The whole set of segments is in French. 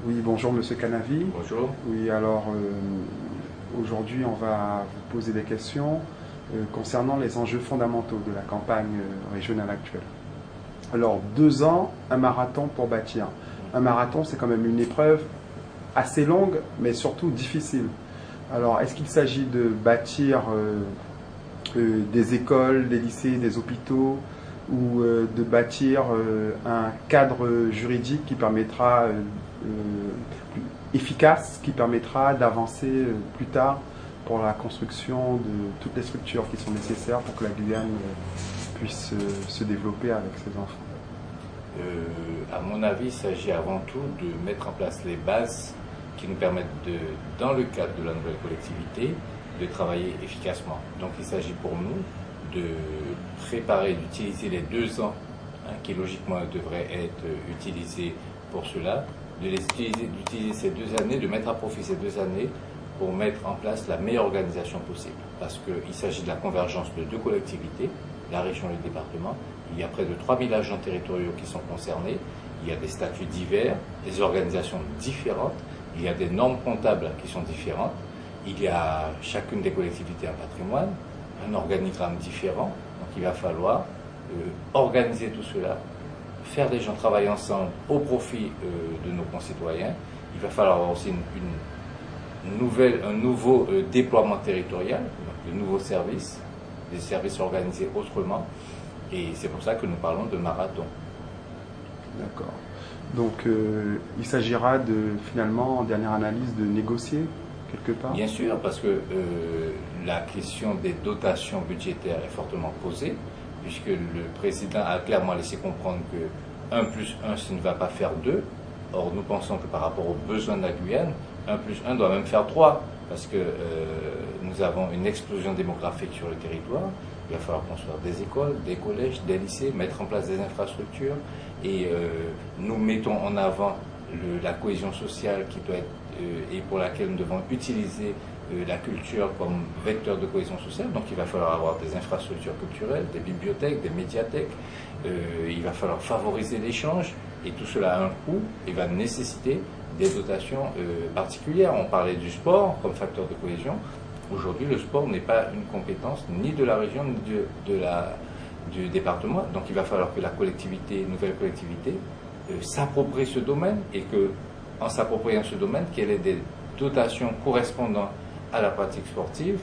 Oui, bonjour Monsieur Canavi. Bonjour. Oui, alors aujourd'hui on va vous poser des questions concernant les enjeux fondamentaux de la campagne régionale actuelle. Alors 2 ans, un marathon pour bâtir. Un marathon, c'est quand même une épreuve assez longue, mais surtout difficile. Alors est-ce qu'il s'agit de bâtir des écoles, des lycées, des hôpitaux, ou de bâtir un cadre juridique qui permettra efficace, qui permettra d'avancer plus tard pour la construction de toutes les structures qui sont nécessaires pour que la Guyane puisse se développer avec ses enfants. À mon avis, il s'agit avant tout de mettre en place les bases qui nous permettent, dans le cadre de la nouvelle collectivité, de travailler efficacement. Donc il s'agit pour nous de préparer, d'utiliser les 2 ans qui logiquement devraient être utilisés pour cela, d'utiliser ces 2 années, de mettre à profit ces 2 années pour mettre en place la meilleure organisation possible. Parce qu'il s'agit de la convergence de 2 collectivités, la région et le département. Il y a près de 3000 agents territoriaux qui sont concernés. Il y a des statuts divers, des organisations différentes. Il y a des normes comptables qui sont différentes. Il y a chacune des collectivités un patrimoine, un organigramme différent. Donc il va falloir organiser tout cela, faire des gens travailler ensemble au profit de nos concitoyens. Il va falloir avoir aussi un nouveau déploiement territorial, donc de nouveaux services, des services organisés autrement. Et c'est pour ça que nous parlons de marathon. D'accord. Donc il s'agira finalement, en dernière analyse, de négocier quelque part. Bien sûr, parce que la question des dotations budgétaires est fortement posée, puisque le président a clairement laissé comprendre que 1 plus 1, ça ne va pas faire 2. Or, nous pensons que par rapport aux besoins de la Guyane, 1 plus 1 doit même faire 3, parce que nous avons une explosion démographique sur le territoire. Il va falloir construire des écoles, des collèges, des lycées, mettre en place des infrastructures, et nous mettons en avant la cohésion sociale qui doit être, et pour laquelle nous devons utiliser la culture comme vecteur de cohésion sociale. Donc il va falloir avoir des infrastructures culturelles, des bibliothèques, des médiathèques. Il va falloir favoriser l'échange, et tout cela a un coût et va nécessiter des dotations particulières. On parlait du sport comme facteur de cohésion. Aujourd'hui, le sport n'est pas une compétence ni de la région ni du département. Donc il va falloir que la nouvelle collectivité, s'approprie ce domaine, et que, en s'appropriant ce domaine, qu'elle ait des dotations correspondant à la pratique sportive,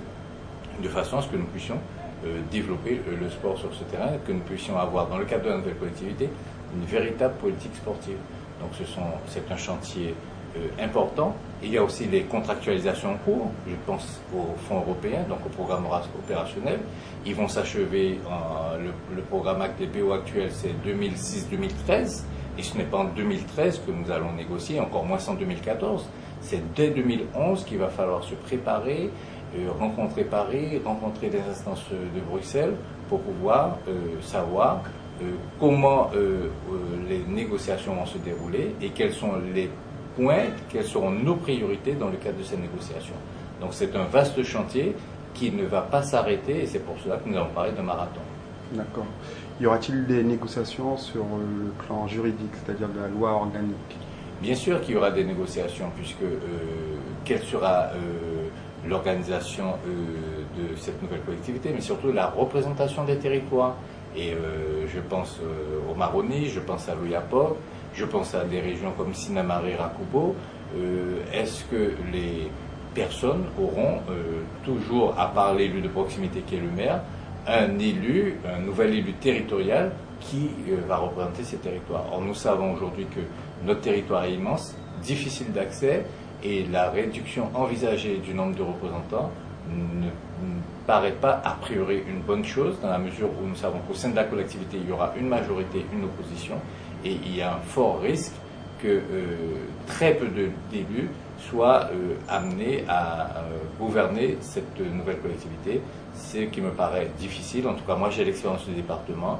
de façon à ce que nous puissions développer le sport sur ce terrain, que nous puissions avoir, dans le cadre de la nouvelle collectivité, une véritable politique sportive. Donc c'est un chantier important. Et il y a aussi les contractualisations en cours. Je pense aux fonds européens, donc au programme opérationnel. Ils vont s'achever, le programme BO actuel, c'est 2006-2013. Et ce n'est pas en 2013 que nous allons négocier, encore moins en 2014. C'est dès 2011 qu'il va falloir se préparer, rencontrer Paris, rencontrer les instances de Bruxelles pour pouvoir savoir comment les négociations vont se dérouler et quels sont les points, quelles seront nos priorités dans le cadre de ces négociations. Donc c'est un vaste chantier qui ne va pas s'arrêter, et c'est pour cela que nous allons parler de marathon. D'accord. Y aura-t-il des négociations sur le plan juridique, c'est-à-dire de la loi organique? Bien sûr qu'il y aura des négociations, puisque quelle sera l'organisation de cette nouvelle collectivité, mais surtout la représentation des territoires. Et je pense au Maroni, je pense à l'Oyapock, je pense à des régions comme Sinamari, Rakubo. Est-ce que les personnes auront toujours, à part l'élu de proximité qui est le maire, un nouvel élu territorial qui va représenter ces territoires? Or, nous savons aujourd'hui que notre territoire est immense, difficile d'accès, et la réduction envisagée du nombre de représentants ne paraît pas a priori une bonne chose, dans la mesure où nous savons qu'au sein de la collectivité, il y aura une majorité, une opposition, et il y a un fort risque que très peu d'élus soient amenés à gouverner cette nouvelle collectivité, ce qui me paraît difficile. En tout cas, moi j'ai l'expérience du département.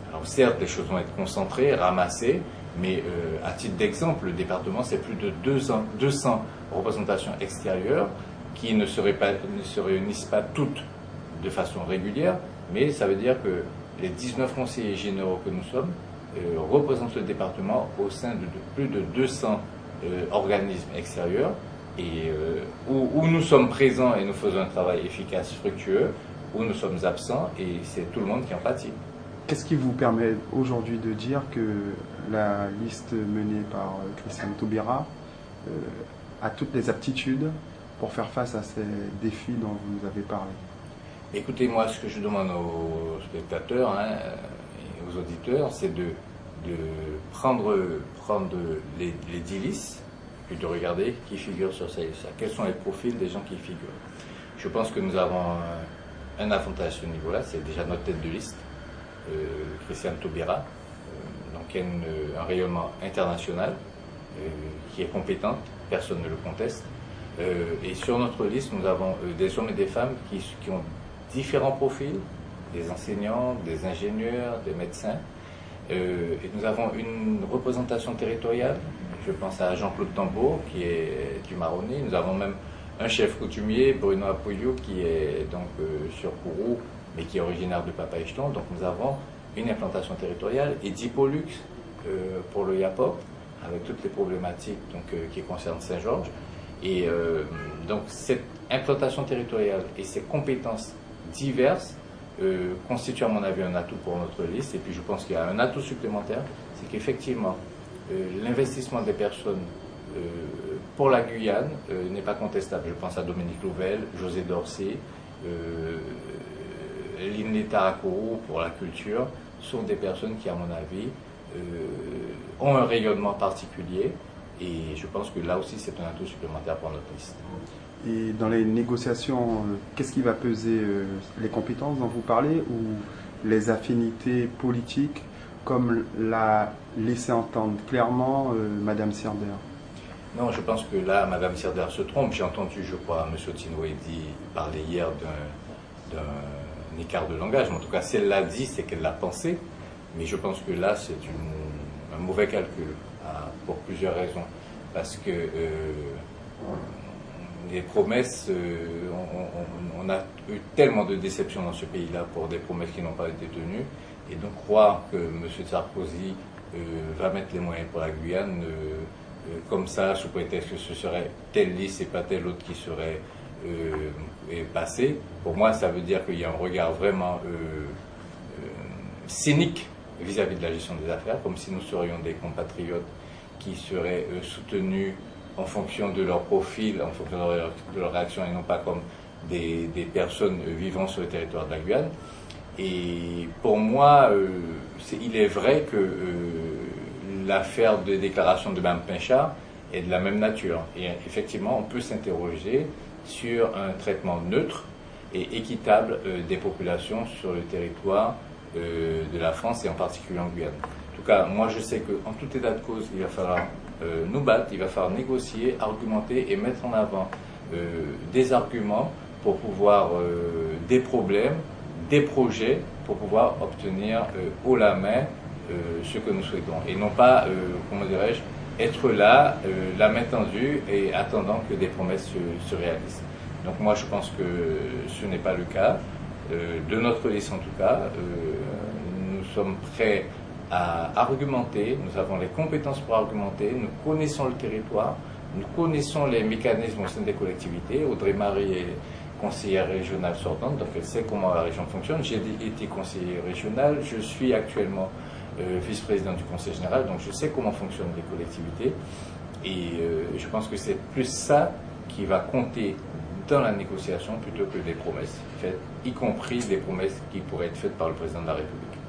Alors certes, les choses vont être concentrées, ramassées, mais à titre d'exemple, le département, c'est plus de 200 représentations extérieures qui ne se réunissent pas toutes de façon régulière, mais ça veut dire que les 19 conseillers généraux que nous sommes représentent le département au sein de plus de 200 organismes extérieurs et où nous sommes présents et nous faisons un travail efficace, fructueux, où nous sommes absents et c'est tout le monde qui en pâtit. Qu'est-ce qui vous permet aujourd'hui de dire que la liste menée par Christiane Taubira a toutes les aptitudes pour faire face à ces défis dont vous nous avez parlé? Écoutez, moi, ce que je demande aux spectateurs et aux auditeurs, c'est de prendre les 10 listes, puis de regarder qui figure sur ces listes. Quels sont les profils des gens qui y figurent. Je pense que nous avons un avantage à ce niveau-là, c'est déjà notre tête de liste, Christiane Taubira, donc qui a un rayonnement international, qui est compétente, personne ne le conteste. Et sur notre liste, nous avons des hommes et des femmes qui ont différents profils, des enseignants, des ingénieurs, des médecins. Et nous avons une représentation territoriale. Je pense à Jean-Claude Tambour, qui est du Maroni. Nous avons même un chef coutumier, Bruno Apoyo, qui est donc sur Kourou, mais qui est originaire de Papaïchton. Donc nous avons une implantation territoriale. Et Dipolux pour le Yapop, avec toutes les problématiques donc, qui concernent Saint-Georges. Et donc cette implantation territoriale et ces compétences diverses constituent à mon avis un atout pour notre liste. Et puis je pense qu'il y a un atout supplémentaire, c'est qu'effectivement l'investissement des personnes pour la Guyane n'est pas contestable. Je pense à Dominique Louvel, José Dorsey, Lineta Akourou pour la culture, sont des personnes qui à mon avis ont un rayonnement particulier. Et je pense que là aussi, c'est un atout supplémentaire pour notre liste. Et dans les négociations, qu'est-ce qui va peser? Les compétences dont vous parlez ou les affinités politiques, comme l'a laissé entendre clairement Madame Sirder? Non, je pense que là, Madame Sirder se trompe. J'ai entendu, je crois, M. Tinouedi parler hier d'un écart de langage. Mais en tout cas, si elle l'a dit, c'est qu'elle l'a pensé. Mais je pense que là, c'est un mauvais calcul. Pour plusieurs raisons. Parce que les promesses, on a eu tellement de déceptions dans ce pays-là pour des promesses qui n'ont pas été tenues. Et donc croire que M. Sarkozy va mettre les moyens pour la Guyane, comme ça, sous prétexte que ce serait telle liste et pas telle autre qui serait passée, pour moi, ça veut dire qu'il y a un regard vraiment cynique vis-à-vis de la gestion des affaires, comme si nous serions des compatriotes qui seraient soutenus en fonction de leur profil, en fonction de leur réaction, et non pas comme des personnes vivant sur le territoire de la Guyane. Et pour moi, il est vrai que l'affaire de déclaration de Mme Pinchard est de la même nature. Et effectivement, on peut s'interroger sur un traitement neutre et équitable des populations sur le territoire de la France et en particulier en Guyane. En tout cas, moi je sais qu'en tout état de cause, il va falloir nous battre, il va falloir négocier, argumenter et mettre en avant des arguments pour pouvoir, des problèmes, des projets, pour pouvoir obtenir haut la main ce que nous souhaitons. Et non pas, comment dirais-je, être là, la main tendue et attendant que des promesses se réalisent. Donc moi je pense que ce n'est pas le cas. De notre liste en tout cas, nous sommes prêts à argumenter, nous avons les compétences pour argumenter, nous connaissons le territoire, nous connaissons les mécanismes au sein des collectivités. Audrey Marie est conseillère régionale sortante, donc elle sait comment la région fonctionne. J'ai été conseiller régional, je suis actuellement vice-président du conseil général, donc je sais comment fonctionnent les collectivités. Et je pense que c'est plus ça qui va compter dans la négociation plutôt que des promesses faites, y compris des promesses qui pourraient être faites par le président de la République.